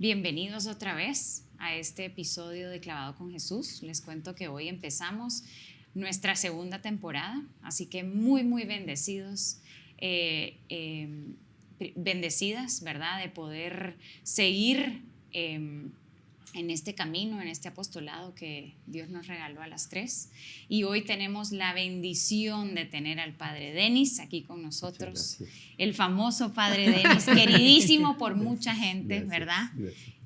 Bienvenidos otra vez a este episodio de Clavado con Jesús. Les cuento que hoy empezamos nuestra segunda temporada, así que muy bendecidos, bendecidas, ¿verdad? De poder seguir en este camino, en este apostolado que Dios nos regaló a las tres. Y hoy tenemos la bendición de tener al Padre Denis aquí con nosotros, el famoso Padre Denis, queridísimo por mucha gente, ¿verdad?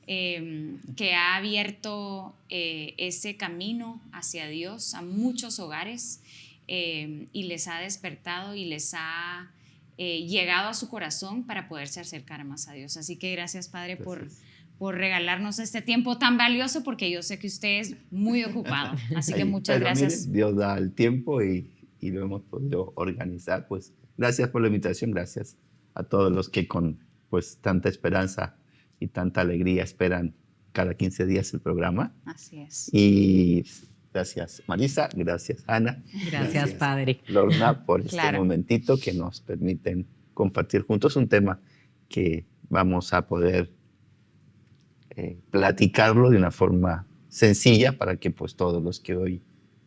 Que ha abierto ese camino hacia Dios a muchos hogares y les ha despertado y les ha llegado a su corazón para poderse acercar más a Dios. Así que gracias, Padre, por regalarnos este tiempo tan valioso, porque yo sé que usted es muy ocupado. Así que muchas gracias. Miren, Dios da el tiempo y lo hemos podido organizar. Pues gracias por la invitación, gracias a todos los que con pues tanta esperanza y tanta alegría esperan cada 15 días el programa. Así es. Y gracias Marisa, gracias Ana. Gracias Padre. Lorna, por este momentito que nos permiten compartir juntos un tema que vamos a poder platicarlo de una forma sencilla para que pues todos los que hoy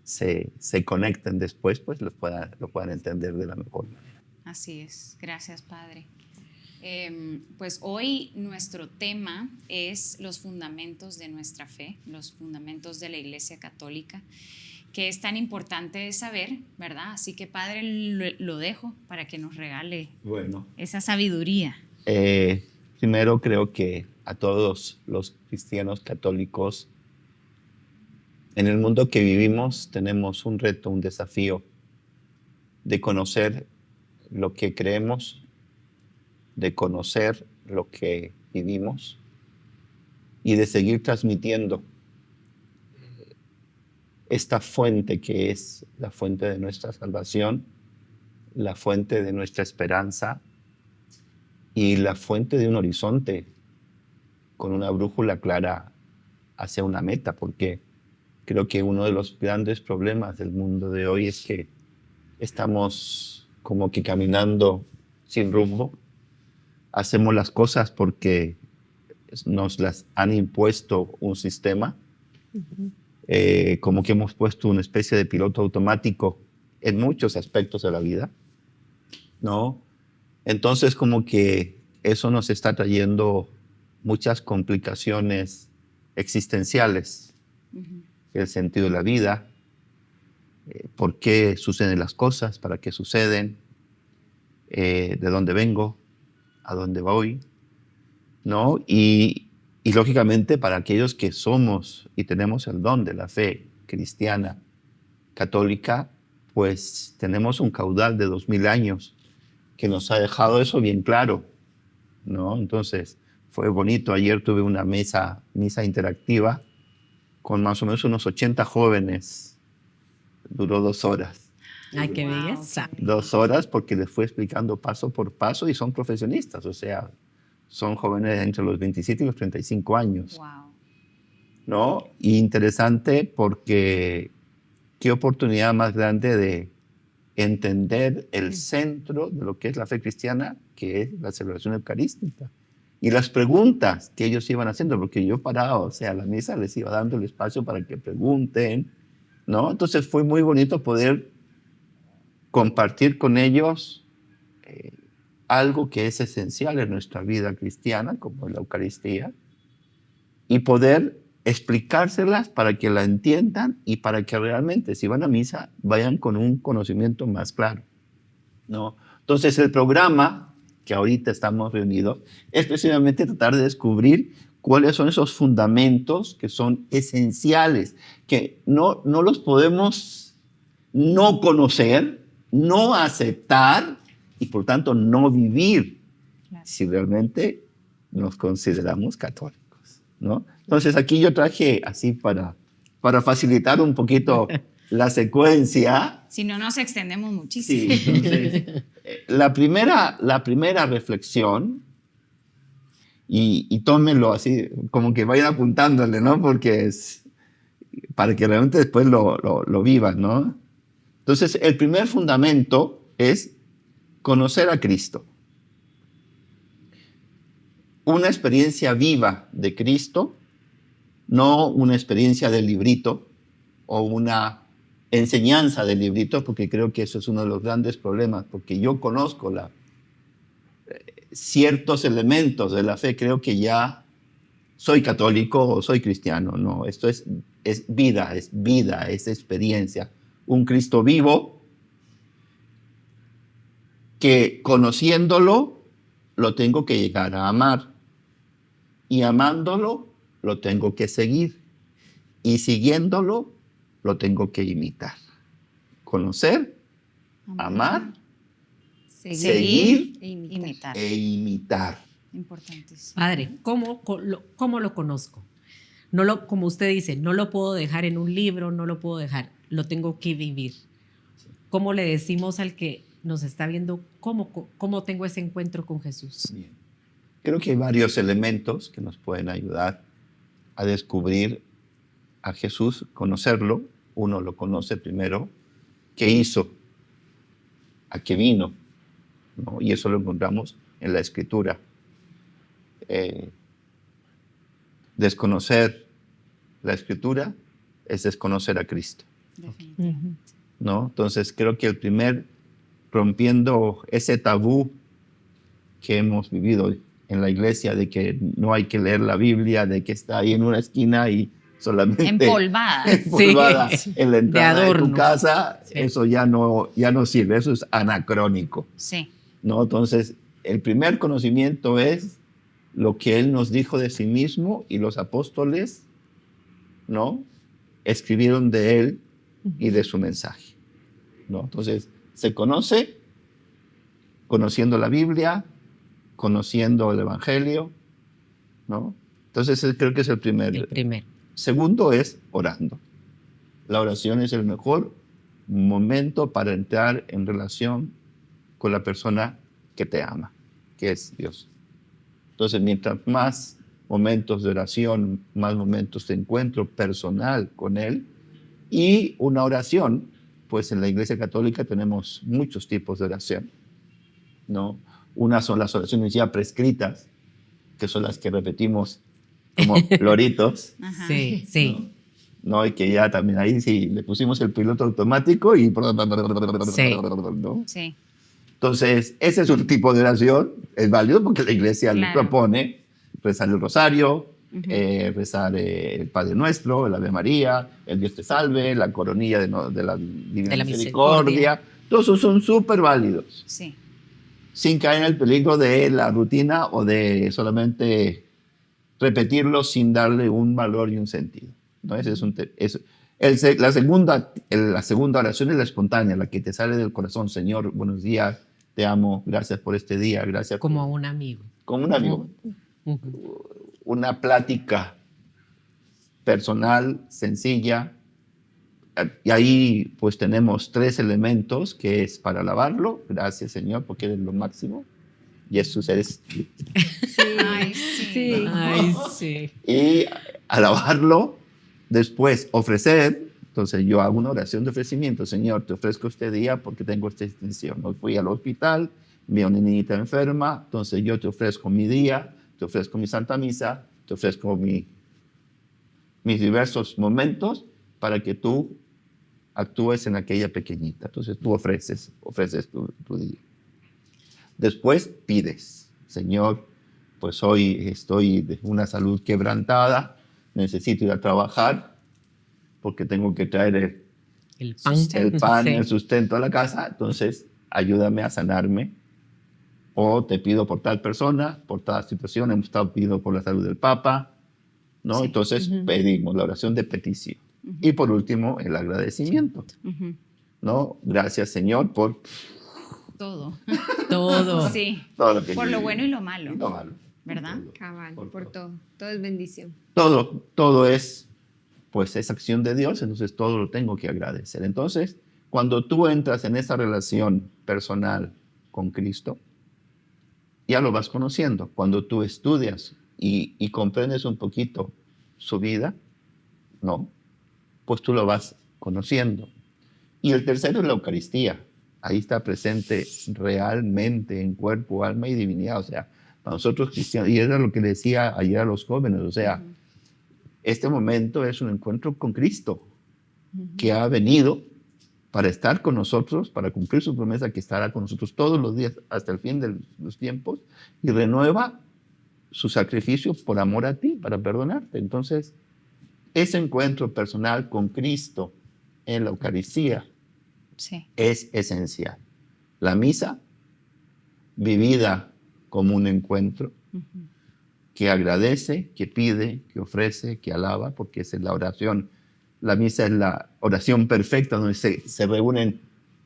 se conecten después pues lo puedan entender de la mejor manera. Así es, gracias Padre. Pues hoy nuestro tema es los fundamentos de nuestra fe, los fundamentos de la Iglesia Católica, que es tan importante de saber, ¿verdad? Así que Padre, lo dejo para que nos regale esa sabiduría. Primero creo que a todos los cristianos católicos en el mundo que vivimos tenemos un reto, un desafío de conocer lo que creemos, de conocer lo que vivimos y de seguir transmitiendo esta fuente que es la fuente de nuestra salvación, la fuente de nuestra esperanza y la fuente de un horizonte con una brújula clara hacia una meta, porque creo que uno de los grandes problemas del mundo de hoy es que estamos como que caminando sin rumbo. Hacemos las cosas porque nos las han impuesto un sistema, como que hemos puesto una especie de piloto automático en muchos aspectos de la vida, ¿no? Entonces como que eso nos está trayendo muchas complicaciones existenciales, el sentido de la vida, por qué suceden las cosas, para qué suceden, de dónde vengo, a dónde voy, ¿no? Y lógicamente para aquellos que somos y tenemos el don de la fe cristiana católica, pues tenemos un caudal de 2000 años que nos ha dejado eso bien claro, ¿no? Entonces fue bonito. Ayer tuve una misa interactiva con más o menos unos 80 jóvenes. Duró 2 horas. ¡Ay, qué belleza! 2 horas porque les fue explicando paso por paso y son profesionistas, o sea, son jóvenes entre los 27 y los 35 años. Wow. ¿No? Y interesante porque qué oportunidad más grande de entender el centro de lo que es la fe cristiana, que es la celebración eucarística. Y las preguntas que ellos iban haciendo, porque yo paraba, o sea, a la misa les iba dando el espacio para que pregunten, ¿no? Entonces fue muy bonito poder compartir con ellos algo que es esencial en nuestra vida cristiana, como la Eucaristía, y poder explicárselas para que la entiendan y para que realmente, si van a misa, vayan con un conocimiento más claro, ¿no? Entonces el programa que ahorita estamos reunidos es precisamente tratar de descubrir cuáles son esos fundamentos que son esenciales, que no los podemos no conocer, no aceptar y por tanto no vivir, si realmente nos consideramos católicos, ¿no? Entonces aquí yo traje así para facilitar un poquito la secuencia. Si no, nos extendemos muchísimo. Sí, entonces, la primera reflexión, y tómenlo así, como que vayan apuntándole, ¿no? Porque es para que realmente después lo vivan, ¿no? Entonces, el primer fundamento es conocer a Cristo. una experiencia viva de Cristo, no una experiencia del librito o una enseñanza del librito, porque creo que eso es uno de los grandes problemas, porque yo conozco ciertos elementos de la fe, creo que ya soy católico o soy cristiano. No, esto es vida, es experiencia. Un Cristo vivo que conociéndolo lo tengo que llegar a amar y amándolo lo tengo que seguir y siguiéndolo lo tengo que imitar. Conocer, amar, seguir e imitar. e imitar. Importantísimo. Padre, ¿cómo lo conozco? Como usted dice, no lo puedo dejar en un libro, no lo puedo dejar, lo tengo que vivir. ¿Cómo le decimos al que nos está viendo cómo tengo ese encuentro con Jesús? Bien. Creo que hay varios elementos que nos pueden ayudar a descubrir a Jesús, conocerlo. Uno lo conoce primero, qué hizo, a qué vino, ¿no? Y eso lo encontramos en la Escritura. Desconocer la Escritura es desconocer a Cristo, Definitivamente. ¿no? Entonces creo que el primer, rompiendo ese tabú que hemos vivido en la iglesia de que no hay que leer la Biblia, de que está ahí en una esquina y solamente Empolvada. empolvada Sí. en la entrada de tu adorno. casa, Sí. eso ya no sirve, eso es anacrónico, Sí. ¿no? Entonces, el primer conocimiento es lo que Él nos dijo de sí mismo y los apóstoles, ¿no? Escribieron de Él y de su mensaje, ¿no? Entonces, se conoce conociendo la Biblia, conociendo el Evangelio, ¿no? Entonces, creo que es el primero. El primero. Segundo es orando. La oración es el mejor momento para entrar en relación con la persona que te ama, que es Dios. Entonces, mientras más momentos de oración, más momentos de encuentro personal con Él y una oración, pues en la Iglesia Católica tenemos muchos tipos de oración, ¿no? Unas son las oraciones ya prescritas, que son las que repetimos como loritos, Ajá. Sí, sí. ¿no? Y que ya también ahí sí le pusimos el piloto automático y... Sí. ¿no? Sí. Entonces, ese es un tipo de oración, es válido porque la iglesia le Claro. propone rezar el rosario, Ujú. rezar el Padre Nuestro, el Ave María, el Dios te salve, la coronilla de la Divina De la Misericordia. Todos esos son súper válidos, Sí. sin caer en el peligro de la rutina o de solamente repetirlo sin darle un valor y un sentido, ¿no? Ese es la segunda oración es la espontánea, la que te sale del corazón. Señor, buenos días, te amo, gracias por este día, gracias. Como a un amigo. Como un amigo. Ujú. Una plática personal, sencilla. Y ahí pues tenemos 3 elementos, que es para alabarlo, gracias Señor, porque eres lo máximo. Jesús eres. Ay, sí. Sí. Ay, sí. Y alabarlo, después ofrecer. Entonces yo hago una oración de ofrecimiento. Señor, te ofrezco este día porque tengo esta intención. Hoy fui al hospital, vi a una niñita enferma, entonces yo te ofrezco mi día, te ofrezco mi Santa Misa, te ofrezco mis diversos momentos para que tú actúes en aquella pequeñita. Entonces tú ofreces tu día. Después pides, Señor, pues hoy estoy de una salud quebrantada, necesito ir a trabajar porque tengo que traer El pan. el pan, Sí. el sustento a la casa, entonces ayúdame a sanarme. O te pido por tal persona, por tal situación, hemos estado pidiendo por la salud del Papa, ¿no? Sí. Entonces pedimos la oración de petición. Y por último, el agradecimiento, Ujú. ¿no? Gracias, Señor, por Todo. Todo. Sí. todo lo que Por yo lo viví. bueno y lo malo. Y lo malo. ¿Verdad? Cabal, Por por todo. todo. Todo es bendición. Todo es, pues, es acción de Dios, entonces todo lo tengo que agradecer. Entonces, cuando tú entras en esa relación personal con Cristo, ya lo vas conociendo. Cuando tú estudias y comprendes un poquito su vida, ¿no? Pues tú lo vas conociendo. Y el tercero es la Eucaristía. Ahí está presente realmente en cuerpo, alma y divinidad. O sea, a nosotros cristianos, y era lo que le decía ayer a los jóvenes, o sea, este momento es un encuentro con Cristo, que ha venido para estar con nosotros, para cumplir su promesa que estará con nosotros todos los días hasta el fin de los tiempos, y renueva su sacrificio por amor a ti, para perdonarte. Entonces, ese encuentro personal con Cristo en la Eucaristía Sí. es esencial. La misa, vivida como un encuentro, que agradece, que pide, que ofrece, que alaba, porque esa es la oración. La misa es la oración perfecta, donde se reúnen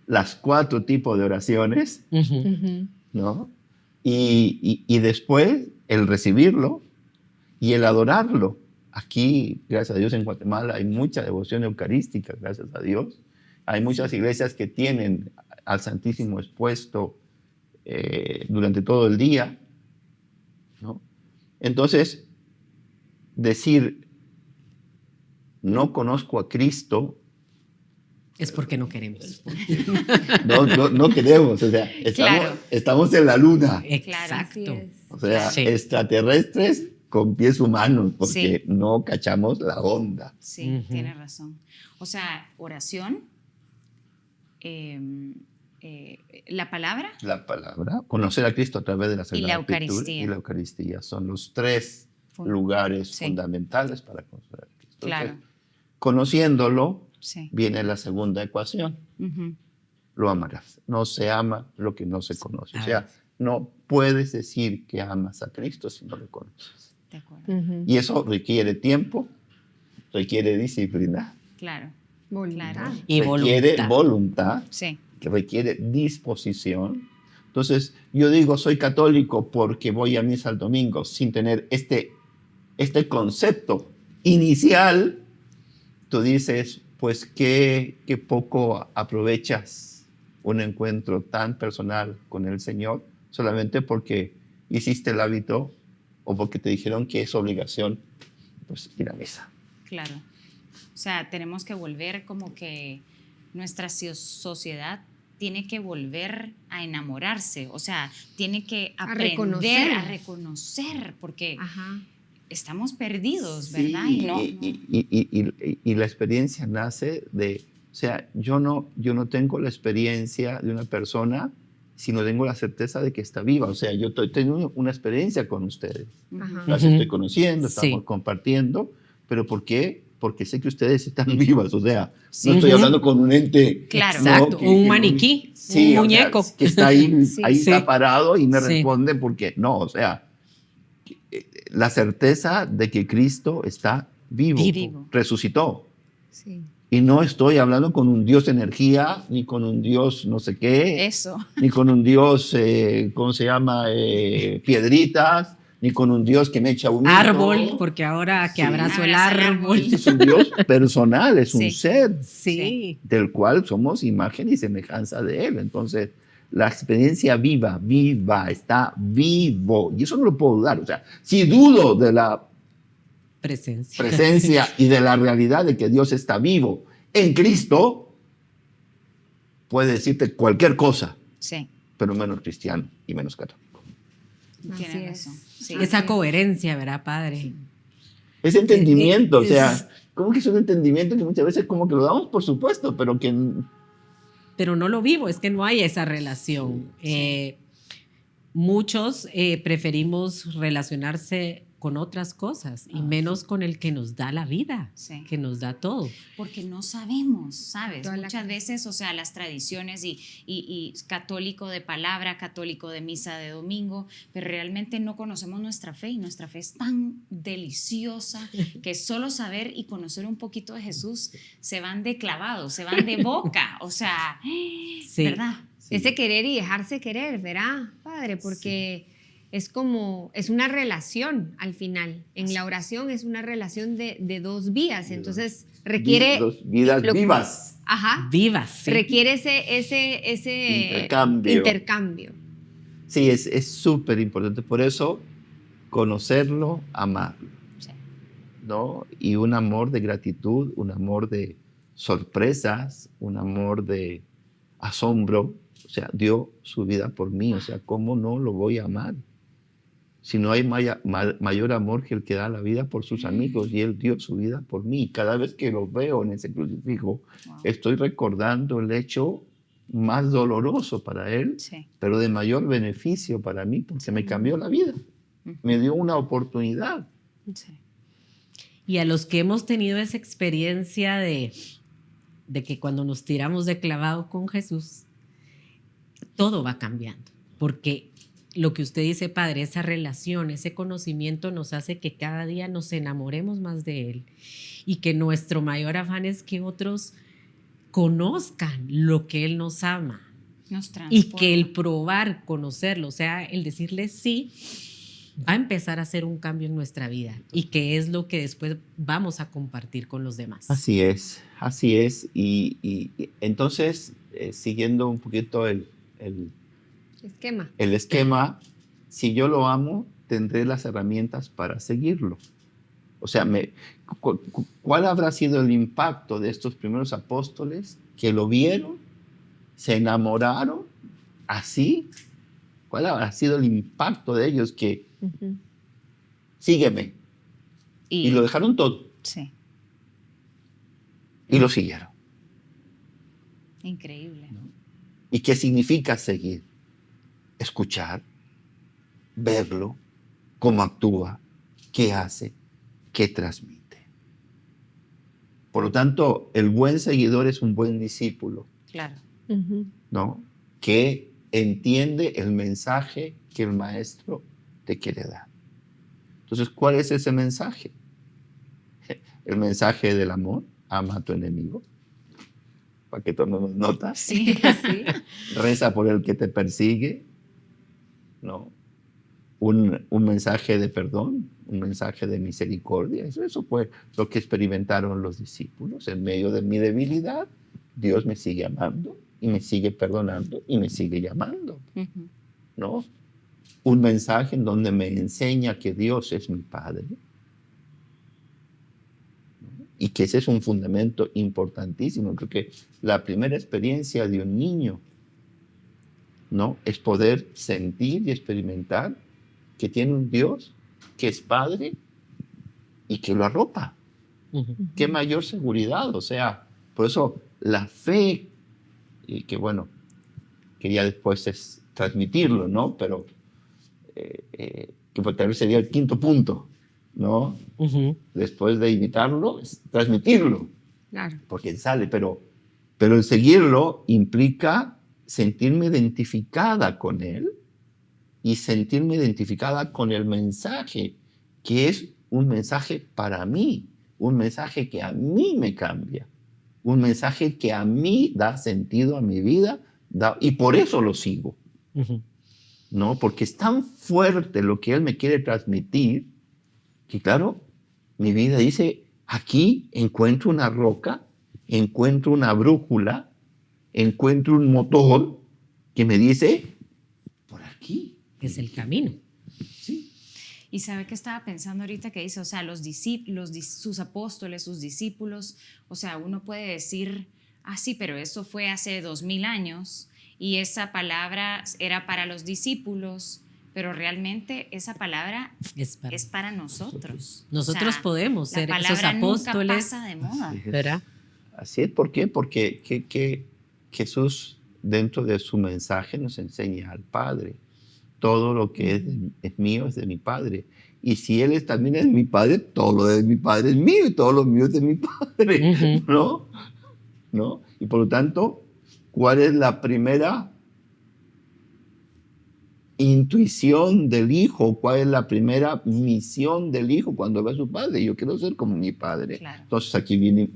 las 4 tipos de oraciones, ¿no? Y después el recibirlo y el adorarlo. Aquí, gracias a Dios, en Guatemala hay mucha devoción eucarística, gracias a Dios. Hay muchas iglesias que tienen al Santísimo expuesto durante todo el día, ¿no? Entonces, decir, no conozco a Cristo, Es porque no queremos. no queremos, o sea, Claro. estamos en la luna, Exacto. Así es. o sea, Sí. extraterrestres con pies humanos, porque Sí. no cachamos la onda. Sí, tienes razón. O sea, oración, la palabra, La palabra, conocer a Cristo a través de la Sagrada la Escritura Eucaristía. y la Eucaristía son los 3 Fun- lugares sí. fundamentales para conocer a Cristo. Claro. Entonces, conociéndolo, sí. viene la segunda ecuación. Ujú. Lo amarás. No se ama lo que no se conoce. O Ah. sea, no puedes decir que amas a Cristo si no lo conoces. De acuerdo. Y eso requiere tiempo, requiere disciplina, Claro. Voluntad. Claro. Y requiere voluntad. voluntad, Sí. que requiere disposición. Entonces, yo digo, soy católico porque voy a misa el domingo sin tener este concepto inicial. Tú dices, pues qué poco aprovechas un encuentro tan personal con el Señor solamente porque hiciste el hábito o porque te dijeron que es obligación, pues ir a misa. Claro. O sea, tenemos que volver como que nuestra sociedad tiene que volver a enamorarse, o sea, tiene que A aprender reconocer. a reconocer, porque Ajá. estamos perdidos, Sí, ¿verdad? Y no, y la experiencia nace de, o sea, yo no tengo la experiencia de una persona si no tengo la certeza de que está viva. O sea, yo tengo una experiencia con ustedes. Ajá. Las estoy conociendo, Sí. estamos compartiendo, pero ¿por qué? Porque sé que ustedes están vivas, o sea, Sí. no estoy Ujú. hablando con un ente. Claro. Exacto, Que- un que- maniquí, Sí, un o sea, muñeco. que está ahí, Sí. ahí Sí. está parado y me Sí. responde porque no, o sea, la certeza de que Cristo está vivo, Vivo. resucitó. Sí. Y no estoy hablando con un Dios energía, ni con un Dios no sé qué, Eso. ni con un Dios, ¿cómo se llama? Piedritas, ni con un Dios que me echa humito. Árbol, porque ahora que Sí. abrazo el Abraza el árbol. árbol. Es un Dios personal, es un Sí. ser Sí. del cual somos imagen y semejanza de Él. Entonces, la experiencia viva, está vivo. Y eso no lo puedo dudar. O sea, si dudo de la Presencia. presencia y de la realidad de que Dios está vivo en Cristo, puede decirte cualquier cosa, Sí, pero menos cristiano y menos católico. Así tienes es. razón. Sí. Esa coherencia, ¿verdad, padre? Ese entendimiento, o sea, Es- como que es un entendimiento que muchas veces como que lo damos por supuesto, pero que Pero no lo vivo, es que no hay esa relación. Muchos preferimos relacionarse con otras cosas y menos con el que nos da la vida, Sí. que nos da todo. Porque no sabemos, ¿sabes? Toda la Muchas cosa. veces, o sea, las tradiciones y católico de palabra, católico de misa de domingo, pero realmente no conocemos nuestra fe y nuestra fe es tan deliciosa que solo saber y conocer un poquito de Jesús se van de clavados, se van de boca, o sea, Sí. ¿verdad? Ese querer y dejarse querer, ¿verdad, padre? Porque es como, es una relación al final. En la oración es una relación de 2 vías, entonces requiere... vidas lo- vivas. Ajá. Vivas. sí. Requiere ese Intercambio. intercambio. Sí, es súper importante. Por eso, conocerlo, amarlo, Sí. ¿no? Y un amor de gratitud, un amor de sorpresas, un amor de asombro. O sea, dio su vida por mí. O sea, ¿cómo no lo voy a amar? Si no hay mayor amor que el que da la vida por sus amigos, y Él dio su vida por mí. Cada vez que lo veo en ese crucifijo, Wow. estoy recordando el hecho más doloroso para Él, Sí. pero de mayor beneficio para mí, porque me cambió la vida. Me dio una oportunidad. Sí. Y a los que hemos tenido esa experiencia de que cuando nos tiramos de clavado con Jesús, todo va cambiando. Porque lo que usted dice, Padre, esa relación, ese conocimiento nos hace que cada día nos enamoremos más de Él. Y que nuestro mayor afán es que otros conozcan lo que Él nos ama. Nos Y transforma. que el probar, conocerlo, o sea, el decirle sí, va a empezar a hacer un cambio en nuestra vida y que es lo que después vamos a compartir con los demás. Así es, así es. Y entonces, siguiendo un poquito el esquema, si yo lo amo, tendré las herramientas para seguirlo. O sea, ¿cuál habrá sido el impacto de estos primeros apóstoles que lo vieron, se enamoraron así? ¿Cuál habrá sido el impacto de ellos que sígueme? Y lo dejaron todo Sí, y lo siguieron. increíble. ¿Y qué significa seguir? Escuchar, verlo, cómo actúa, qué hace, qué transmite. Por lo tanto, el buen seguidor es un buen discípulo, Claro. ¿no? Que entiende el mensaje que el maestro te quiere dar. Entonces, ¿cuál es ese mensaje? El mensaje del amor. Ama a tu enemigo. Para que tomemos notas. Sí, sí. Reza por el que te persigue, ¿no? Un mensaje de perdón, un mensaje de misericordia. Eso fue lo que experimentaron los discípulos. En medio de mi debilidad, Dios me sigue amando y me sigue perdonando y me sigue llamando, Ujú. ¿no? Un mensaje en donde me enseña que Dios es mi Padre, ¿no? Y que ese es un fundamento importantísimo. Creo que la primera experiencia de un niño, ¿no?, es poder sentir y experimentar que tiene un Dios que es Padre y que lo arropa. Qué mayor seguridad. O sea, por eso la fe, y que bueno, que ya después es transmitirlo, ¿no? Pero que tal vez sería el quinto punto, ¿no? Después de imitarlo, es transmitirlo. Claro. Porque sale, pero el seguirlo implica sentirme identificada con él y sentirme identificada con el mensaje, que es un mensaje para mí, un mensaje que a mí me cambia, un mensaje que a mí da sentido a mi vida, y por eso lo sigo, ¿no? Porque es tan fuerte lo que él me quiere transmitir, que claro, mi vida dice, aquí encuentro una roca, encuentro una brújula, encuentro un motor que me dice, por aquí. Es el camino. Sí. Y sabe que estaba pensando ahorita que dice, o sea, los discípulos, sus apóstoles, sus discípulos, o sea, uno puede decir, ah, sí, pero eso fue hace 2000 años y esa palabra era para los discípulos, pero realmente esa palabra es para nosotros. Nosotros O sea, podemos ser la esos palabra apóstoles. nunca pasa de moda. Así es. ¿Verdad? Así es. ¿Por qué? Porque que Jesús, dentro de su mensaje, nos enseña al Padre. Todo lo que es mío es de mi Padre. Y si Él también es mi Padre, todo lo de mi Padre es mío y todo lo mío es de mi Padre. ¿No? ¿No? Y por lo tanto, ¿cuál es la primera intuición del hijo? ¿Cuál es la primera misión del hijo cuando ve a su padre? Yo quiero ser como mi padre. Claro. Entonces aquí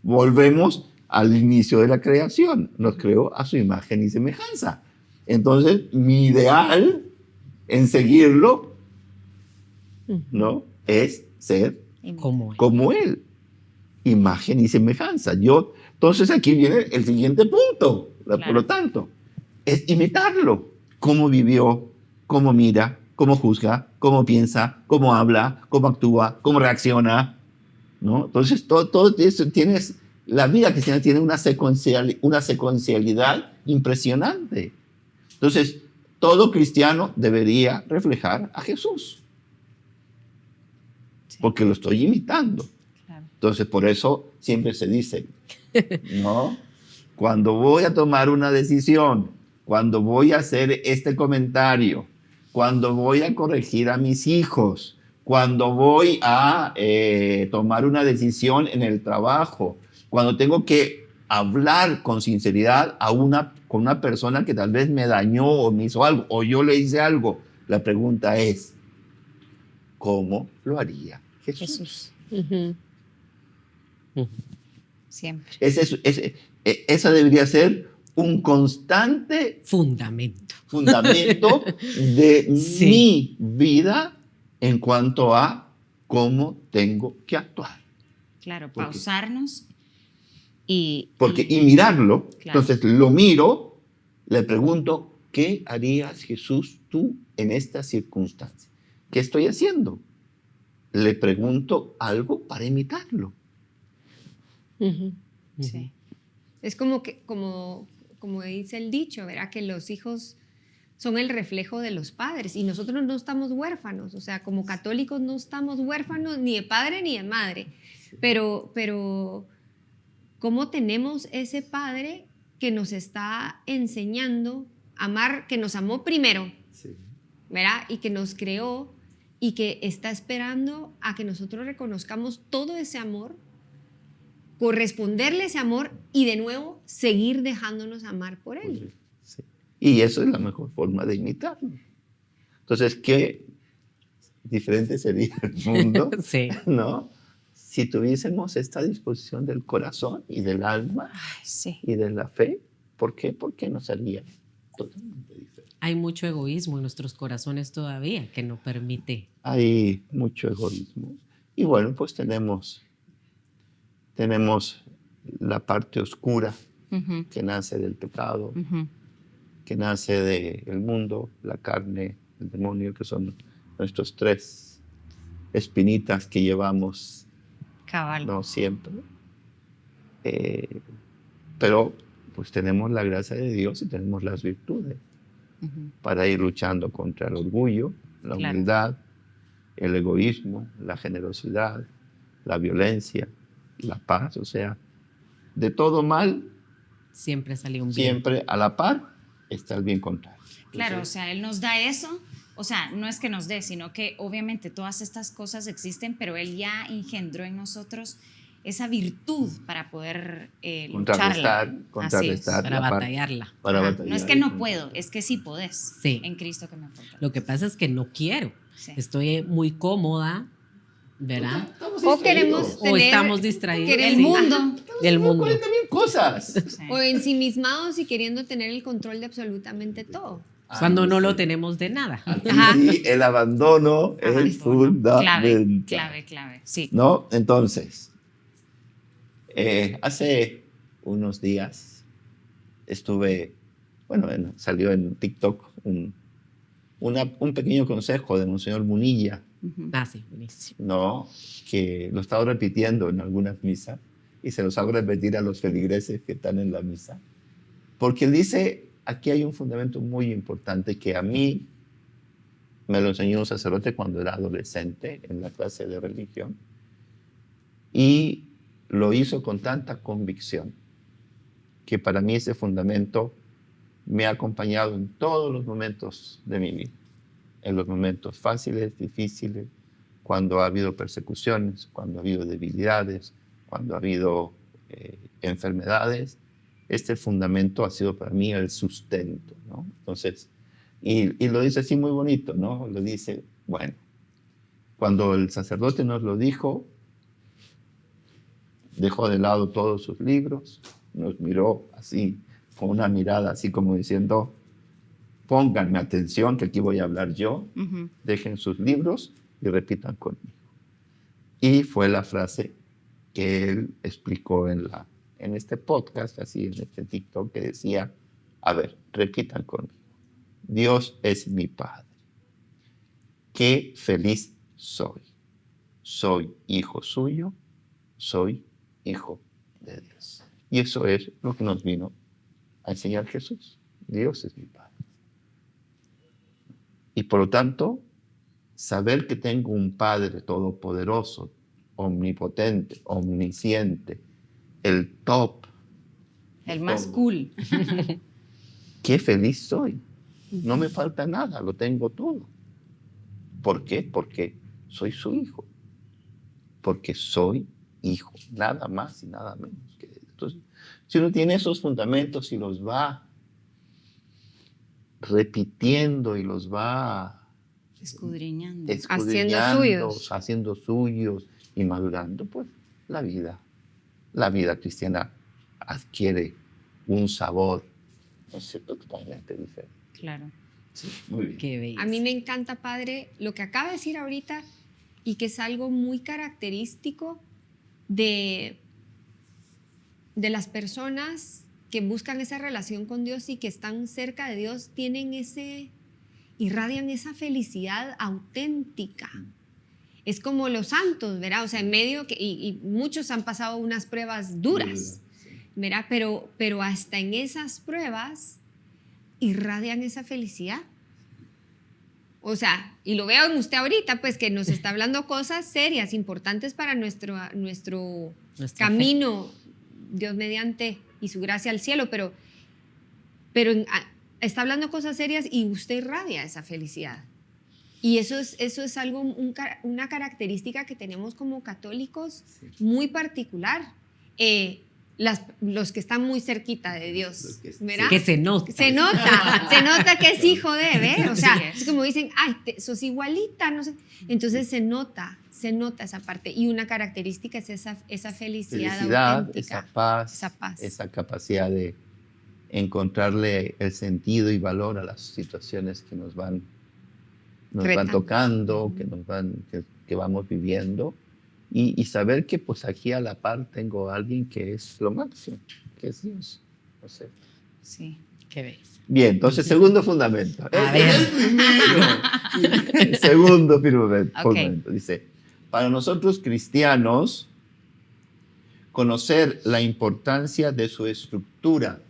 volvemos al inicio de la creación. Nos creó a su imagen y semejanza. Entonces mi ideal en seguirlo, ¿no?, es ser como él. Imagen y semejanza. Entonces aquí viene el siguiente punto. Claro. Por lo tanto, es imitarlo. Cómo vivió, cómo mira, cómo juzga, cómo piensa, cómo habla, cómo actúa, cómo reacciona, ¿no? Entonces, todo eso tienes, la vida cristiana tiene una secuencialidad impresionante. Entonces, todo cristiano debería reflejar a Jesús, porque lo estoy imitando. Claro. Entonces, por eso siempre se dice, ¿no? Cuando voy a tomar una decisión, cuando voy a hacer este comentario, cuando voy a corregir a mis hijos, cuando voy a tomar una decisión en el trabajo, cuando tengo que hablar con sinceridad con una persona que tal vez me dañó o me hizo algo, o yo le hice algo, la pregunta es, ¿cómo lo haría Jesús? Jesús, Ujú. siempre. Esa debería ser un constante Fundamento. fundamento de Sí. mi vida en cuanto a cómo tengo que actuar. Claro, ¿Por qué? pausarnos Y mirarlo, Claro. entonces lo miro, le pregunto, ¿qué harías, Jesús, tú en esta circunstancia? ¿Qué estoy haciendo? Le pregunto algo para imitarlo. Ujú. Sí. Es como que, como dice el dicho, ¿verdad? Que los hijos son el reflejo de los padres y nosotros no estamos huérfanos, o sea, como católicos no estamos huérfanos ni de padre ni de madre, pero ¿cómo tenemos ese padre que nos está enseñando a amar, que nos amó primero, ¿verdad? Y que nos creó y que está esperando a que nosotros reconozcamos todo ese amor, corresponderle ese amor y de nuevo seguir dejándonos amar por él. Sí. Y eso es la mejor forma de imitarlo. Entonces, qué diferente sería el mundo, Sí. ¿no? Si tuviésemos esta disposición del corazón y del alma Ay, sí. y de la fe. ¿Por qué? Porque nos haría totalmente diferente. Hay mucho egoísmo en nuestros corazones todavía que no permite. Hay mucho egoísmo. Y bueno, pues tenemos la parte oscura Ujú, que nace del pecado, ujú. que nace del mundo, la carne, el demonio, que son nuestros tres espinitas que llevamos, Cabal. no siempre. Pero pues tenemos la gracia de Dios y tenemos las virtudes Ujú. para ir luchando contra el orgullo, la Claro. humildad, el egoísmo, la generosidad, la violencia, la paz. O sea, de todo mal, Siempre salió un bien. siempre a la par está el bien contrario. Claro, o Entonces, sea, Él nos da eso, o sea, no es que nos dé, sino que obviamente todas estas cosas existen, pero Él ya engendró en nosotros esa virtud para poder lucharla. contrarrestar Para la parte- batallarla. para Ajá, batallar no es que y no contrarrestar. puedo, es que sí podés. Sí. En Cristo que me fortalece. Lo que pasa es que no quiero. Sí. Estoy muy cómoda, ¿verdad? Estamos O distraídos. queremos O tener- estamos distraídos. El sí, mundo. del mundo. 40,000 cosas. Sí. O ensimismados y queriendo tener el control de absolutamente todo. Cuando no lo Sí. tenemos de nada. Ajá. Sí, el abandono es Abandono. fundamental. Clave. Sí. ¿No? Entonces, hace unos días salió en TikTok un pequeño consejo de Monseñor Munilla, Ujú. Ah, sí, buenísimo. ¿no? Que lo he estado repitiendo en algunas misas y se los hago repetir a los feligreses que están en la misa. Porque él dice, aquí hay un fundamento muy importante que a mí me lo enseñó un sacerdote cuando era adolescente en la clase de religión y lo hizo con tanta convicción que para mí ese fundamento me ha acompañado en todos los momentos de mi vida, en los momentos fáciles, difíciles, cuando ha habido persecuciones, cuando ha habido debilidades, cuando ha habido enfermedades. Este fundamento ha sido para mí el sustento, ¿no? Entonces, y lo dice así muy bonito, ¿no? Lo dice, bueno, cuando el sacerdote nos lo dijo, dejó de lado todos sus libros, nos miró así, con una mirada así como diciendo, pónganme atención que aquí voy a hablar yo, Ujú. dejen sus libros y repitan conmigo. Y fue la frase que él explicó en este podcast, así en este TikTok, que decía, a ver, repitan conmigo. Dios es mi Padre. Qué feliz soy. Soy hijo suyo, soy hijo de Dios. Y eso es lo que nos vino a enseñar Jesús. Dios es mi Padre. por lo tanto, saber que tengo un Padre todopoderoso, omnipotente, omnisciente, el top. El más todo. cool. Qué feliz soy. No me falta nada, lo tengo todo. ¿Por qué? Porque soy su hijo. Porque soy hijo, nada más y nada menos que eso. Entonces, si uno tiene esos fundamentos y los va repitiendo y los va Escudriñando. escudriñando, suyos. haciendo suyos y madurando, pues la vida cristiana adquiere un sabor, no sé, totalmente diferente. Claro. Sí, muy bien. Qué bello. A mí me encanta, padre, lo que acaba de decir ahorita y que es algo muy característico de las personas que buscan esa relación con Dios y que están cerca de Dios, irradian esa felicidad auténtica. Es como los santos, ¿verdad? O sea, en medio, y muchos han pasado unas pruebas duras, ¿verdad? Pero hasta en esas pruebas irradian esa felicidad. O sea, y lo veo en usted ahorita, pues que nos está hablando cosas serias, importantes para nuestro Nuestra camino, Dios mediante, y su gracia al cielo, pero está hablando cosas serias y usted irradia esa felicidad. Y eso es algo, una característica que tenemos como católicos muy particular. Los que están muy cerquita de Dios, ¿verdad? Que se nota. Se nota que es hijo de, ¿ves? O sea, Sí es como dicen, ay, sos igualita, no sé. Entonces se nota esa parte. Y una característica es esa felicidad auténtica. esa paz, esa capacidad de encontrarle el sentido y valor a las situaciones que nos van tocando, que vamos viviendo. Y saber que pues aquí a la par tengo a alguien que es lo máximo, que es Dios. No sé. Sí. Qué bello. Bien, entonces segundo fundamento. A ver. Segundo fundamento. Ok. Dice, para nosotros cristianos, conocer la importancia de su estructura,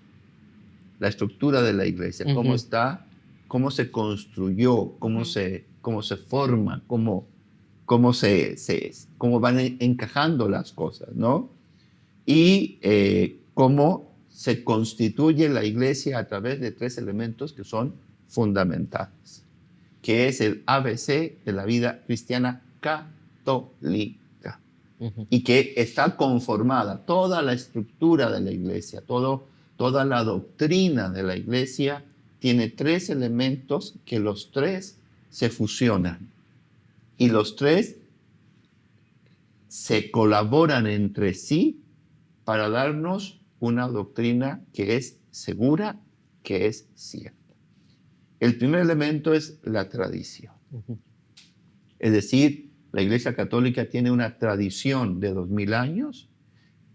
la estructura de la iglesia, cómo está, cómo se construyó, cómo se forma, cómo van encajando las cosas, ¿no? Y cómo se constituye la iglesia a través de 3 elementos que son fundamentales, que es el ABC de la vida cristiana católica, y que está conformada toda la estructura de la iglesia, toda la doctrina de la iglesia tiene 3 elementos que los 3 se fusionan. Y los 3 se colaboran entre sí para darnos una doctrina que es segura, que es cierta. El primer elemento es la tradición. Es decir, la Iglesia Católica tiene una tradición de 2000 años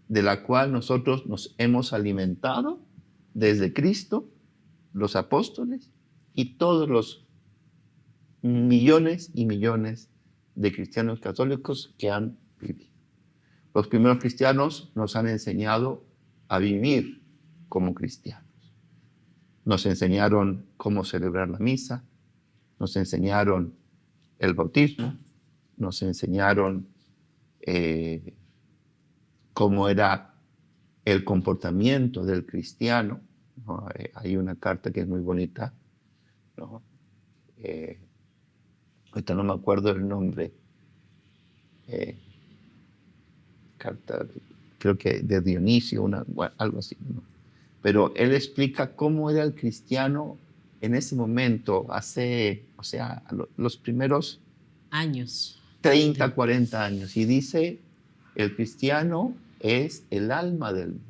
de la cual nosotros nos hemos alimentado desde Cristo, los apóstoles y todos los millones y millones de cristianos católicos que han vivido. Los primeros cristianos nos han enseñado a vivir como cristianos. Nos enseñaron cómo celebrar la misa, nos enseñaron el bautismo, nos enseñaron cómo era el comportamiento del cristiano, ¿no? Hay una carta que es muy bonita, ¿no? Ahorita no me acuerdo el nombre, carta, creo que de Dionisio, algo así, ¿no? Pero él explica cómo era el cristiano en ese momento, los primeros Años. 30, 40 años, y dice, el cristiano es el alma del mundo,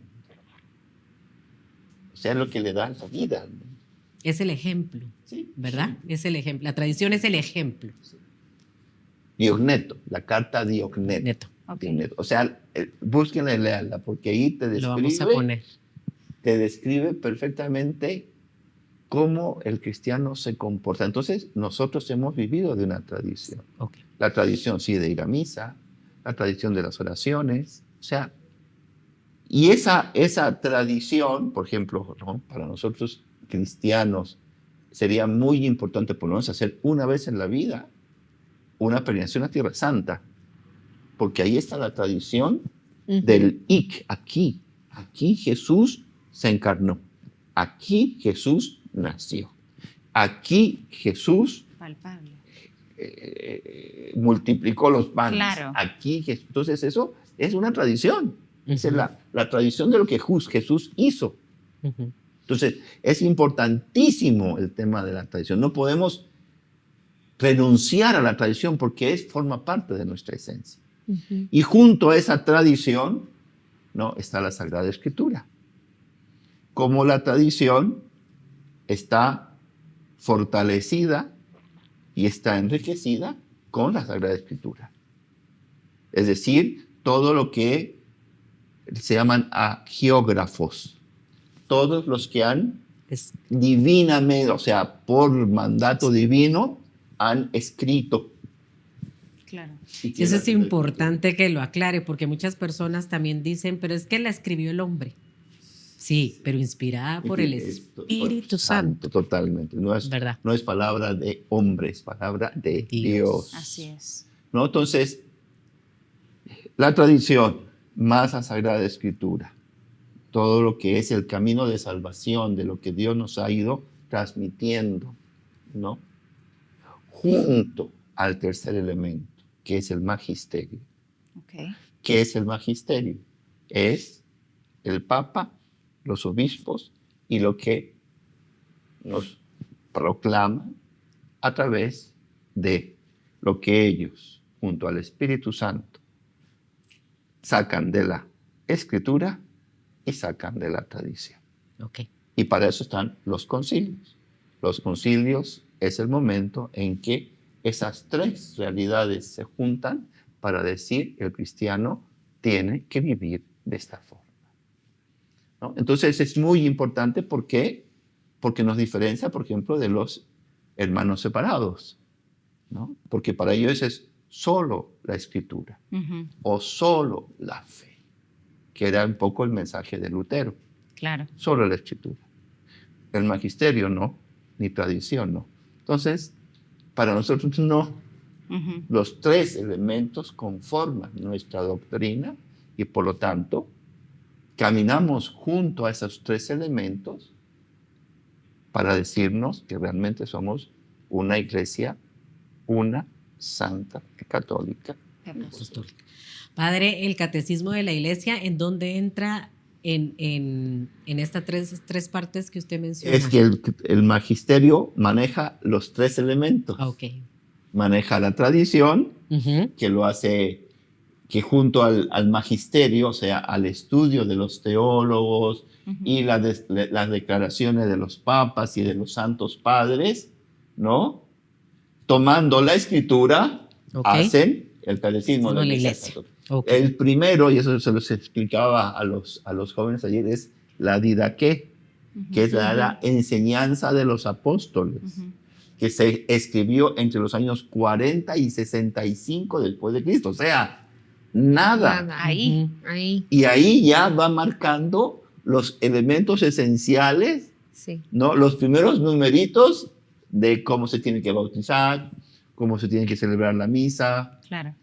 o sea, lo que le da la vida al mundo. Es el ejemplo, Sí, ¿verdad? Es el ejemplo. La tradición es el ejemplo. Diogneto, la carta Diogneto. Neto. Ok. Diogneto. O sea, búsquenla y leanla, porque ahí Lo vamos a poner. te describe perfectamente cómo el cristiano se comporta. Entonces, nosotros hemos vivido de una tradición. Ok. La tradición, sí, de ir a misa, la tradición de las oraciones, o sea, y esa tradición, por ejemplo, ¿no? Para nosotros cristianos, sería muy importante por lo menos hacer una vez en la vida una peregrinación a Tierra Santa, porque ahí está la tradición del IC, aquí Jesús se encarnó, aquí Jesús nació, aquí Jesús Palpable. multiplicó los panes. Claro. Aquí, entonces eso es una tradición. Esa es Ujú. la tradición de lo que Jesús hizo. Ujú. Entonces es importantísimo el tema de la tradición. No podemos renunciar a la tradición porque forma parte de nuestra esencia. Y junto a esa tradición, ¿no?, está la Sagrada Escritura. Como la tradición está fortalecida y está enriquecida con la Sagrada Escritura. Es decir, todo lo que se llaman agiógrafos, todos los que han Es- divinamente, o sea, por mandato divino, han escrito. Claro. Y eso es importante que lo aclare, porque muchas personas también dicen, pero es que la escribió el hombre. Sí, pero inspirada por el Espíritu Santo. Totalmente. ¿Verdad? No es palabra de hombre, es palabra de Dios. Dios. Así es. ¿No? Entonces, la tradición más la Sagrada Escritura, todo lo que es el camino de salvación, de lo que Dios nos ha ido transmitiendo, ¿no?, junto al tercer elemento, que es el magisterio. Ok. ¿Qué es el magisterio? Es el Papa, los obispos y lo que nos proclaman a través de lo que ellos, junto al Espíritu Santo, sacan de la Escritura y sacan de la tradición. Ok. Y para eso están los concilios. Los concilios es el momento en que esas tres realidades se juntan para decir que el cristiano tiene que vivir de esta forma, ¿no? Entonces es muy importante porque nos diferencia, por ejemplo, de los hermanos separados, ¿no? Porque para ellos es solo la Escritura Ujú. o solo la fe, que era un poco el mensaje de Lutero. Claro. Solo la Escritura. El magisterio no, ni tradición no. Entonces, para nosotros no. Ujú. Los tres elementos conforman nuestra doctrina y por lo tanto caminamos junto a esos tres elementos para decirnos que realmente somos una iglesia, una santa, católica. Apostólica. Padre, el catecismo de la iglesia, ¿en dónde entra en estas tres partes que usted menciona? Es que el magisterio maneja los tres elementos. Ah, ok. Maneja la tradición, Ujú. que lo hace, que junto al magisterio, o sea, al estudio de los teólogos Ujú. y las declaraciones de los papas y de los santos padres, ¿no?, tomando la Escritura, Ok. hacen el catecismo No, de la la Iglesia iglesia. Católica. Ok. El primero, y eso se los explicaba a los jóvenes ayer, es la didaqué, que es la enseñanza de los apóstoles, Ujú. que se escribió entre los años 40 y 65 después de Cristo. O sea, nada. Ahí. Ujú. Ahí, Y ahí ya va marcando los elementos esenciales, sí. ¿no?, los primeros numeritos de cómo se tiene que bautizar, cómo se tiene que celebrar la misa, Claro.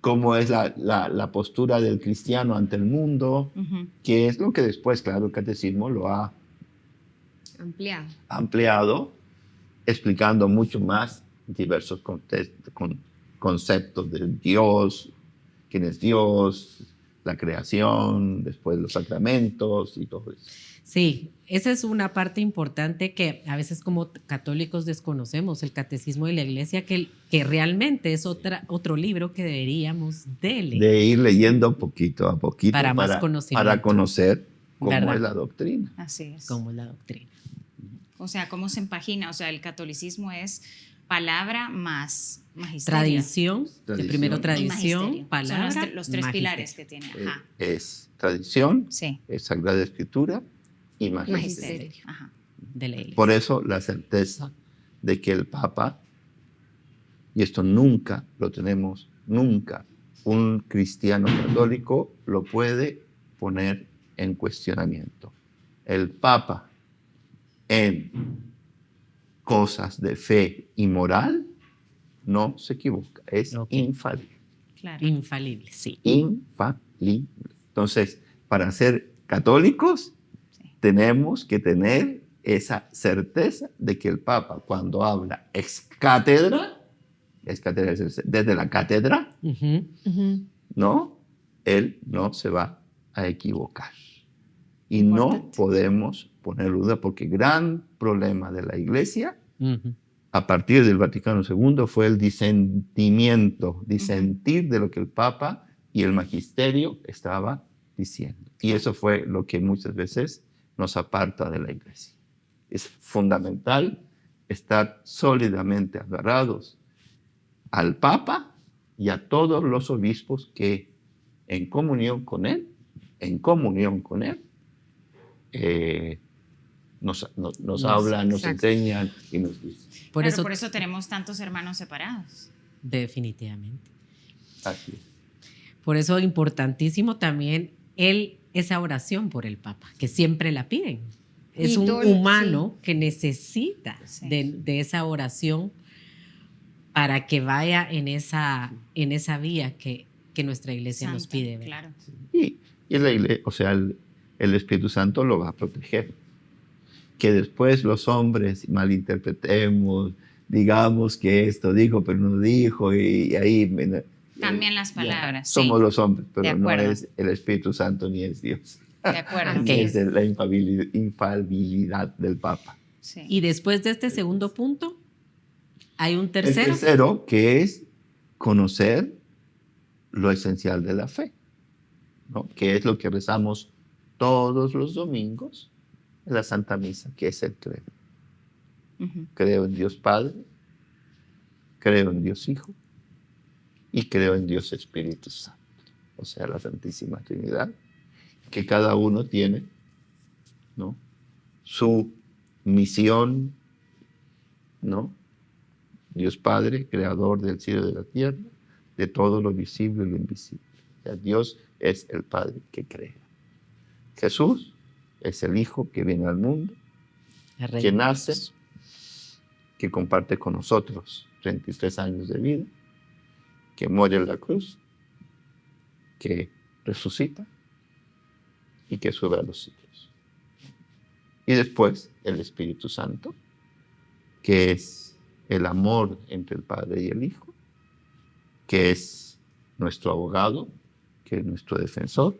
cómo es la postura del cristiano ante el mundo, Ujú. que es lo que después, claro, el catecismo lo ha Ampliado. ampliado, explicando mucho más diversos conceptos de Dios, quién es Dios, la creación, después los sacramentos y todo eso. Sí, esa es una parte importante que a veces como católicos desconocemos, el catecismo de la iglesia, que realmente es otro libro que deberíamos de leer. De ir leyendo poquito a poquito Para más conocimiento. para conocer cómo ¿Verdad? es la doctrina. Así es. Como la doctrina. O sea, cómo se empagina. O sea, el catolicismo es palabra más magisterio. Tradición, Tradición. primero Y tradición, magisterio. palabra, Son los tres magisterio. pilares que tiene. Ajá. Es tradición, Sí. es Sagrada Escritura y magisterio. Magisterio. Ajá. de la iglesia. Por eso la certeza de que el Papa, y esto nunca lo tenemos, nunca un cristiano católico lo puede poner en cuestionamiento. El Papa, en cosas de fe y moral, no se equivoca, es Ok. infalible. Claro. Infalible, sí. Infalible. Entonces, para ser católicos, Sí. tenemos que tener esa certeza de que el Papa, cuando habla ex cátedra es desde la cátedra, Ujú. ¿no? Él no se va a equivocar. Y no Importante. podemos poner duda porque gran problema de la Iglesia Ujú. a partir del Vaticano II fue el disentir de lo que el Papa y el Magisterio estaba diciendo. Y eso fue lo que muchas veces nos aparta de la Iglesia. Es fundamental estar sólidamente agarrados al Papa y a todos los obispos que en comunión con él, nos hablan, nos exacto. enseñan y nos dicen. Por, Claro, eso, por eso tenemos tantos hermanos separados. definitivamente. Así es. Por eso importantísimo también esa oración por el Papa, que siempre la piden. Es Y un todo, humano que necesita Sí. de esa oración para que vaya en esa vía que nuestra iglesia nos Santa, pide. ¿verdad? claro. Y la Iglesia, o sea, el Espíritu Santo lo va a proteger. Que después los hombres malinterpretemos, digamos que esto dijo, pero no dijo, y ahí Cambian las ya, palabras. sí. somos los hombres, De pero no acuerdo. es el Espíritu Santo ni es Dios. De acuerdo. Ok. Ni es la infalibilidad del Papa. Sí. Y después de este segundo punto, hay un El tercero. tercero, que es conocer lo esencial de la fe, ¿no? Que es lo que rezamos todos los domingos en la Santa Misa, que es el credo. Ujú. Creo en Dios Padre, creo en Dios Hijo y creo en Dios Espíritu Santo, o sea, la Santísima Trinidad, que cada uno tiene, ¿no?, su misión, ¿no? Dios Padre, creador del cielo y de la tierra, de todo lo visible y lo invisible. O sea, Dios es el Padre que crea. Jesús es el Hijo que viene al mundo, El Rey. que nace, que comparte con nosotros 33 años de vida, que muere en la cruz, que resucita y que sube a los cielos. Y después el Espíritu Santo, que es el amor entre el Padre y el Hijo, que es nuestro abogado, que es nuestro defensor,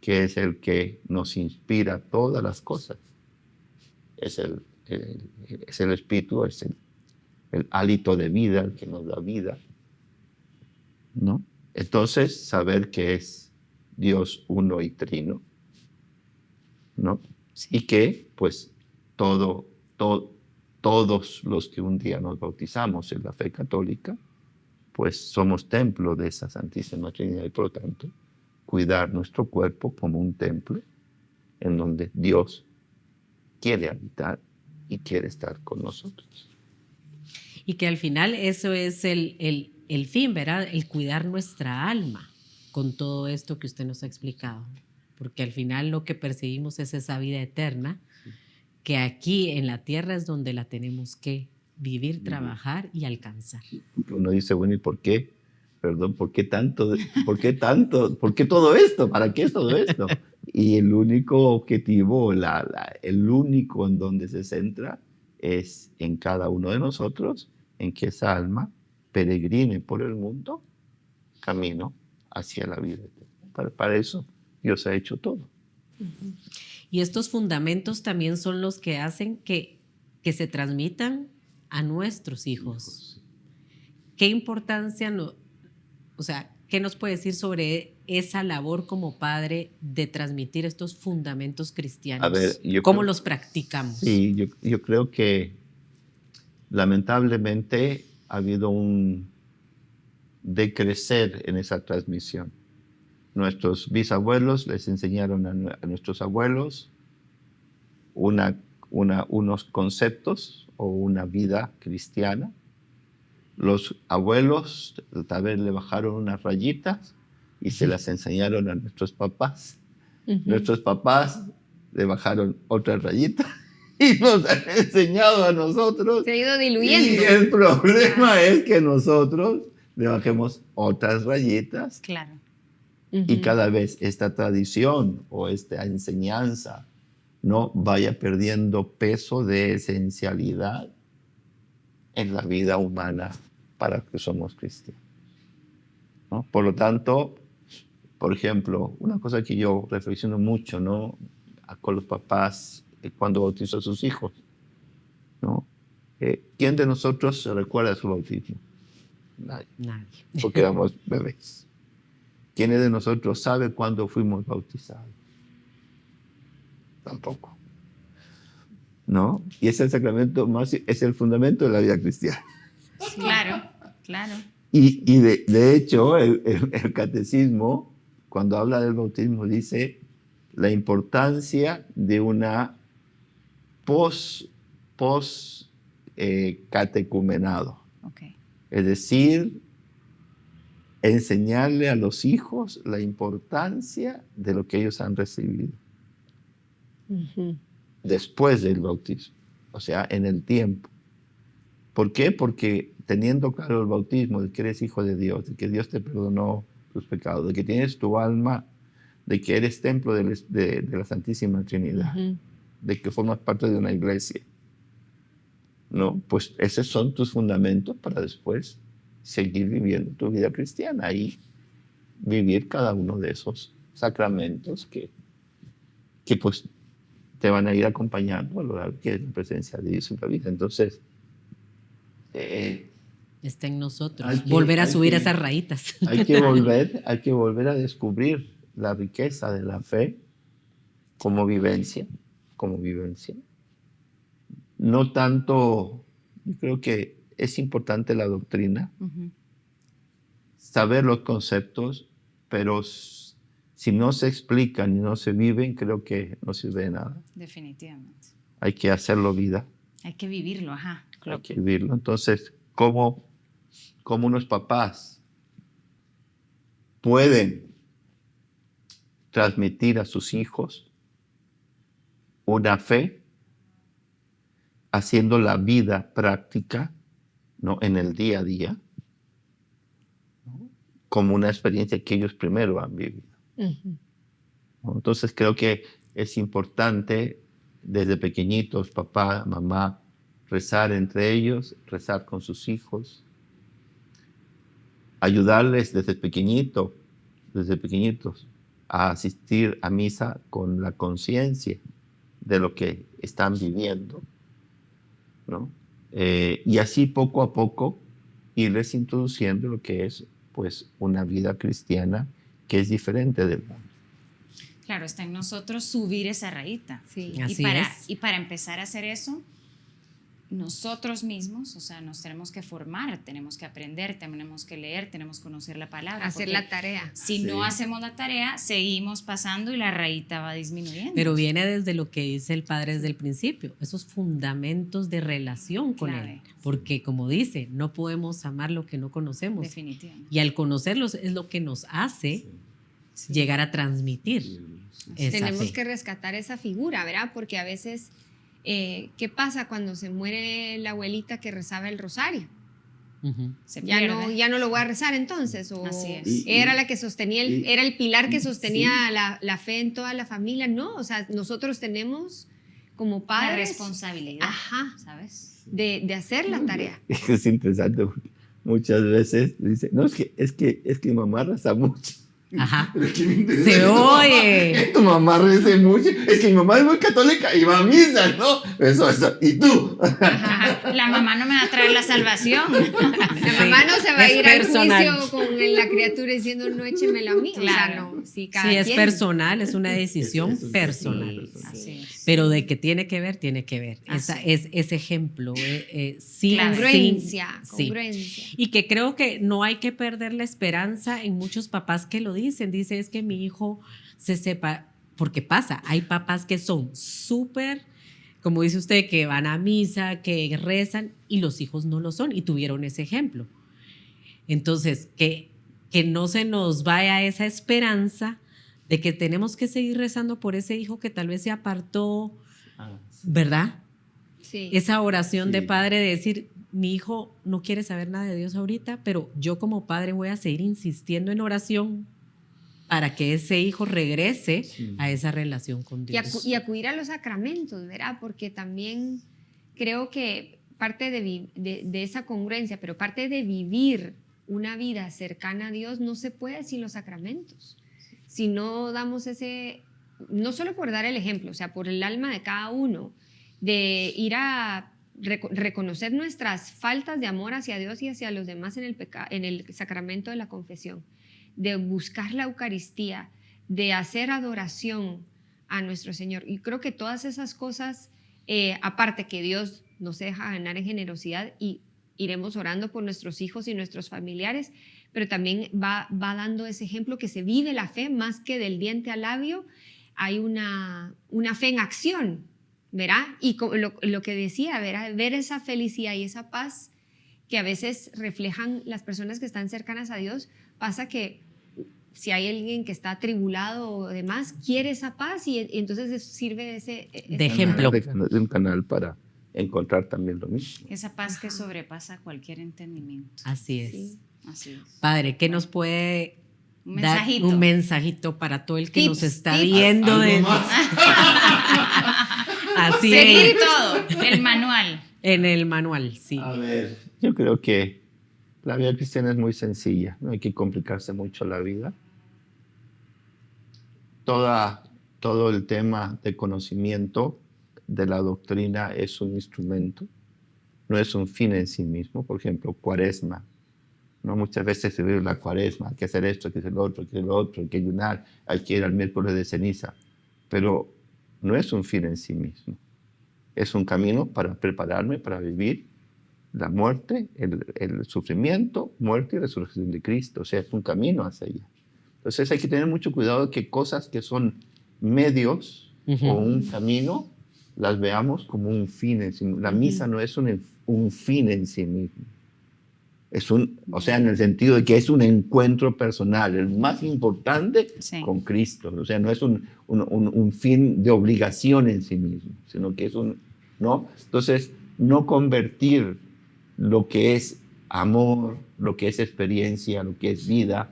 que es el que nos inspira todas las cosas. Es el Espíritu, es el hálito de vida, el que nos da vida, ¿no? Entonces, saber que es Dios uno y trino, ¿no? Sí. Y que, pues, todos los que un día nos bautizamos en la fe católica, pues somos templo de esa Santísima Trinidad y, por lo tanto, cuidar nuestro cuerpo como un templo en donde Dios quiere habitar y quiere estar con nosotros. Y que al final eso es el fin, ¿verdad? El cuidar nuestra alma con todo esto que usted nos ha explicado. Porque al final lo que percibimos es esa vida eterna, que aquí en la tierra es donde la tenemos que vivir, trabajar y alcanzar. Uno dice, bueno, ¿y por qué? Perdón, ¿por qué tanto? ¿Por qué tanto? ¿Por qué todo esto? ¿Para qué es todo esto? Y el único objetivo, el único en donde se centra es en cada uno de nosotros, en que esa alma peregrine por el mundo, camino hacia la vida eterna. Para eso Dios ha hecho todo. Y estos fundamentos también son los que hacen que se transmitan a nuestros hijos. ¿Qué importancia, o sea, qué nos puede decir sobre esa labor como padre de transmitir estos fundamentos cristianos? A ver, ¿Cómo los practicamos? Sí, yo creo que lamentablemente ha habido un decrecer en esa transmisión. Nuestros bisabuelos les enseñaron a nuestros abuelos unos conceptos o una vida cristiana. Los abuelos tal vez le bajaron unas rayitas y se las enseñaron a nuestros papás. Nuestros papás le bajaron otra rayita y nos han enseñado a nosotros. Se ha ido Y diluyendo. el problema es que nosotros le bajemos otras rayitas Claro. y cada vez esta tradición o esta enseñanza no vaya perdiendo peso de esencialidad en la vida humana para que somos cristianos, ¿no? Por lo tanto, por ejemplo, una cosa que yo reflexiono mucho, ¿no? Con los papás cuando bautizan a sus hijos, ¿no? ¿Quién de nosotros se recuerda su bautismo? Nadie, Nadie. porque éramos bebés. ¿Quién de nosotros sabe cuándo fuimos bautizados? Tampoco, ¿no? Y ese sacramento más es el fundamento de la vida cristiana. Claro, claro. Y de hecho, el catecismo, cuando habla del bautismo, dice la importancia de una catecumenado. Okay. Es decir, enseñarle a los hijos la importancia de lo que ellos han recibido después del bautismo, o sea, en el tiempo. ¿Por qué? Porque teniendo claro el bautismo de que eres hijo de Dios, de que Dios te perdonó tus pecados, de que tienes tu alma, de que eres templo de la Santísima Trinidad, de que formas parte de una iglesia, ¿no? Pues esos son tus fundamentos para después seguir viviendo tu vida cristiana y vivir cada uno de esos sacramentos que pues te van a ir acompañando a lo largo que es la presencia de Dios en la vida. Entonces, Está en nosotros. Hay que- Volver a hay subir que- esas rayitas. hay que volver a descubrir la riqueza de la fe como vivencia. No tanto, yo creo que es importante la doctrina, Ujú. saber los conceptos, pero si no se explican y no se viven, creo que no sirve de nada. Definitivamente. Hay que hacerlo vida, Hay que vivirlo, ajá. hay que vivirlo. Entonces, ¿cómo unos papás pueden transmitir a sus hijos una fe haciendo la vida práctica, ¿no? En el día a día, ¿no? Como una experiencia que ellos primero han vivido, ¿no? Entonces creo que es importante desde pequeñitos, papá, mamá, rezar entre ellos, rezar con sus hijos, ayudarles desde pequeñitos a asistir a misa con la conciencia de lo que están viviendo, ¿no? Y así poco a poco irles introduciendo lo que es pues una vida cristiana que es diferente del mundo. Claro, está en nosotros subir esa rayita. Sí. Así es. Y para empezar a hacer eso, nosotros mismos, o sea, nos tenemos que formar, tenemos que aprender, tenemos que leer, tenemos que conocer la palabra. Hacer porque la tarea. Si no hacemos la tarea, seguimos pasando y la rayita va disminuyendo. Pero viene desde lo que dice el padre desde el principio, esos fundamentos de relación con Clave. él. Porque como dice, no podemos amar lo que no conocemos. Definitivamente. Y al conocerlos es lo que nos hace llegar a transmitir esa Tenemos fe. que rescatar esa figura, ¿verdad? Porque a veces, ¿qué pasa cuando se muere la abuelita que rezaba el rosario? Ujú. Se Ya pierde. no lo voy a rezar entonces. O Así es. era la que sostenía, era el pilar que sostenía Sí. la fe en toda la familia. No, o sea, nosotros tenemos como La padres responsabilidad, Ajá. ¿sabes? de hacer la tarea. Es interesante porque muchas veces dice, no, es que mi mamá reza mucho. Ajá. Pero es que me interesa Se que tu mamá- oye. que tu mamá rece mucho. Es que mi mamá es muy católica y va a misa, ¿no? Eso. ¿Y tú? Ajá. La mamá no me va a traer la salvación. La mamá no se va a es ir personal. al juicio con la criatura diciendo no échemelo a mí. Claro. O sea, no. Sí, cada Sí, es quien. personal, es una decisión Es personal. personal. Así es. Pero de que tiene que ver, tiene que ver. Así Esa es ese ejemplo. Sí, Claro. Congruencia, sí, sí. congruencia. Y que creo que no hay que perder la esperanza en muchos papás que lo dicen. Dice, es que mi hijo se sepa, porque pasa, hay papás que son súper, como dice usted, que van a misa, que rezan, y los hijos no lo son, y tuvieron ese ejemplo. Entonces, que no se nos vaya esa esperanza de que tenemos que seguir rezando por ese hijo que tal vez se apartó, ¿verdad? Sí. Esa oración de Sí. padre de decir, mi hijo no quiere saber nada de Dios ahorita, pero yo como padre voy a seguir insistiendo en oración para que ese hijo regrese Sí. a esa relación con Y, Dios. y acudir a los sacramentos, ¿verdad? Porque también creo que parte de esa congruencia, pero parte de vivir una vida cercana a Dios no se puede sin los sacramentos. Si no damos ese, no solo por dar el ejemplo, o sea, por el alma de cada uno, de ir a reconocer nuestras faltas de amor hacia Dios y hacia los demás en el sacramento de la confesión, de buscar la Eucaristía, de hacer adoración a nuestro Señor. Y creo que todas esas cosas, aparte que Dios nos deja ganar en generosidad y iremos orando por nuestros hijos y nuestros familiares, pero también va dando ese ejemplo que se vive la fe más que del diente al labio. Hay una fe en acción, ¿verdad? Y lo que decía, ¿verdad? Ver esa felicidad y esa paz que a veces reflejan las personas que están cercanas a Dios. Pasa que si hay alguien que está atribulado o demás, quiere esa paz y entonces sirve de ese ejemplo. De un canal para encontrar también lo mismo. Esa paz que sobrepasa cualquier entendimiento. Así es. Sí. Así es. Padre, ¿qué nos puede Un dar mensajito. un mensajito para todo el que Tips, nos está tips. viendo? ¿Algo más? Así Seguir es. todo, el manual. En el manual, sí. A ver, yo creo que la vida cristiana es muy sencilla, no hay que complicarse mucho la vida. Todo el tema de conocimiento de la doctrina es un instrumento, no es un fin en sí mismo. Por ejemplo, Cuaresma, ¿no? Muchas veces se ve la Cuaresma, hay que hacer esto, hay que hacer lo otro, hay que hacer lo otro, hay que ayunar, hay que ir al miércoles de ceniza, pero no es un fin en sí mismo. Es un camino para prepararme para vivir la muerte, el sufrimiento, muerte y resurrección de Cristo. O sea, es un camino hacia allá. Entonces hay que tener mucho cuidado de que cosas que son medios Ujú. o un camino, las veamos como un fin en sí mismo. La misa no es un fin en sí mismo. O sea, en el sentido de que es un encuentro personal, el más importante Sí. con Cristo. O sea, no es un fin de obligación en sí mismo, sino que es ¿no? Entonces, no convertir lo que es amor, lo que es experiencia, lo que es vida,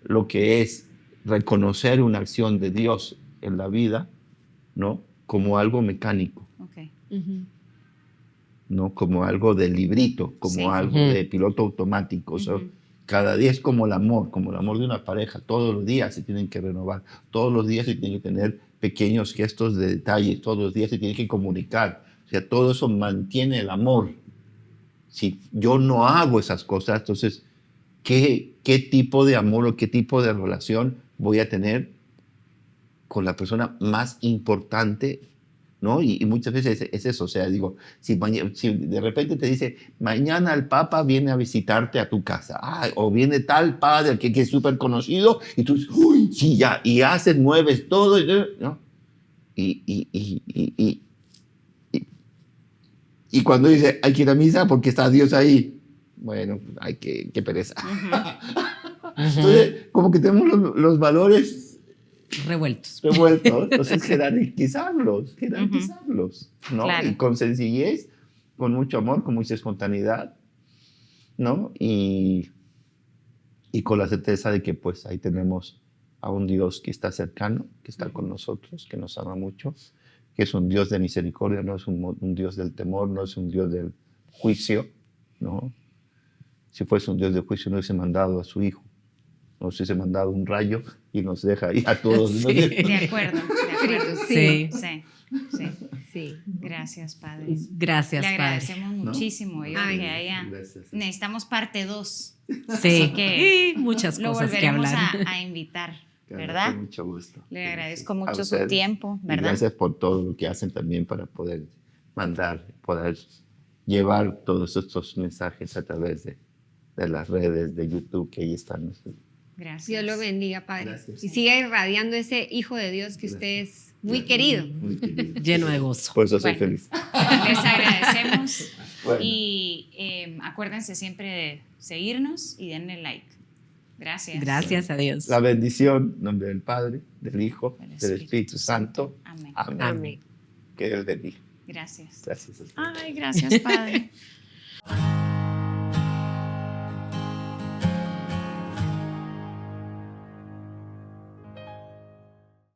lo que es reconocer una acción de Dios en la vida, ¿no? Como algo mecánico, Ok. ¿no? Como algo de librito, como Sí. algo Ujú. de piloto automático. O sea, Ujú. cada día es como el amor de una pareja. Todos los días se tienen que renovar, todos los días se tienen que tener pequeños gestos de detalle, todos los días se tienen que comunicar. O sea, todo eso mantiene el amor. Si yo no hago esas cosas, entonces, ¿qué tipo de amor o qué tipo de relación voy a tener con la persona más importante? ¿No? Y muchas veces es eso. O sea, digo, si de repente te dice, mañana el Papa viene a visitarte a tu casa, o viene tal padre que es súper conocido, y tú dices, uy, sí, ya, y haces, mueves todo, ¿no? Y cuando dice, hay que ir a misa porque está Dios ahí, bueno, qué pereza. Entonces, como que tenemos los valores Revueltos. revueltos, entonces jerarquizarlos, ¿no? Claro. Y con sencillez, con mucho amor, con mucha espontaneidad, ¿no? Y con la certeza de que pues ahí tenemos a un Dios que está cercano, que está con nosotros, que nos ama mucho, que es un Dios de misericordia, no es un Dios del temor, no es un Dios del juicio, ¿no? Si fuese un Dios de juicio no hubiese mandado a su Hijo, nos hubiese mandado un rayo y nos deja ahí a todos. Sí. ¿no? De acuerdo. Sí. Sí. Sí. Sí. Gracias, Padre. Gracias, Le Padre. agradecemos muchísimo. Yo creo Ay, que haya. Gracias. Necesitamos parte 2. Sí, que y muchas Lo cosas que volveremos hablar. a invitar, Claro, ¿verdad? con mucho gusto. Le agradezco A mucho su ustedes. tiempo, Y ¿verdad? gracias por todo lo que hacen también para poder mandar, poder llevar todos estos mensajes a través de las redes de YouTube que ahí están. Gracias. Dios lo bendiga, Padre. Gracias. Y siga irradiando ese Hijo de Dios que usted es muy Gracias. querido. Muy querido. Lleno de gozo. Por eso soy Bueno. feliz. Les agradecemos. Bueno. Y acuérdense siempre de seguirnos y denle like. Gracias. Gracias a Dios. La bendición, en nombre del Padre, del Hijo, Del del Espíritu Santo. Amén. Amén. Amén. Que Dios bendiga. Gracias. Gracias. Ay, gracias, Padre.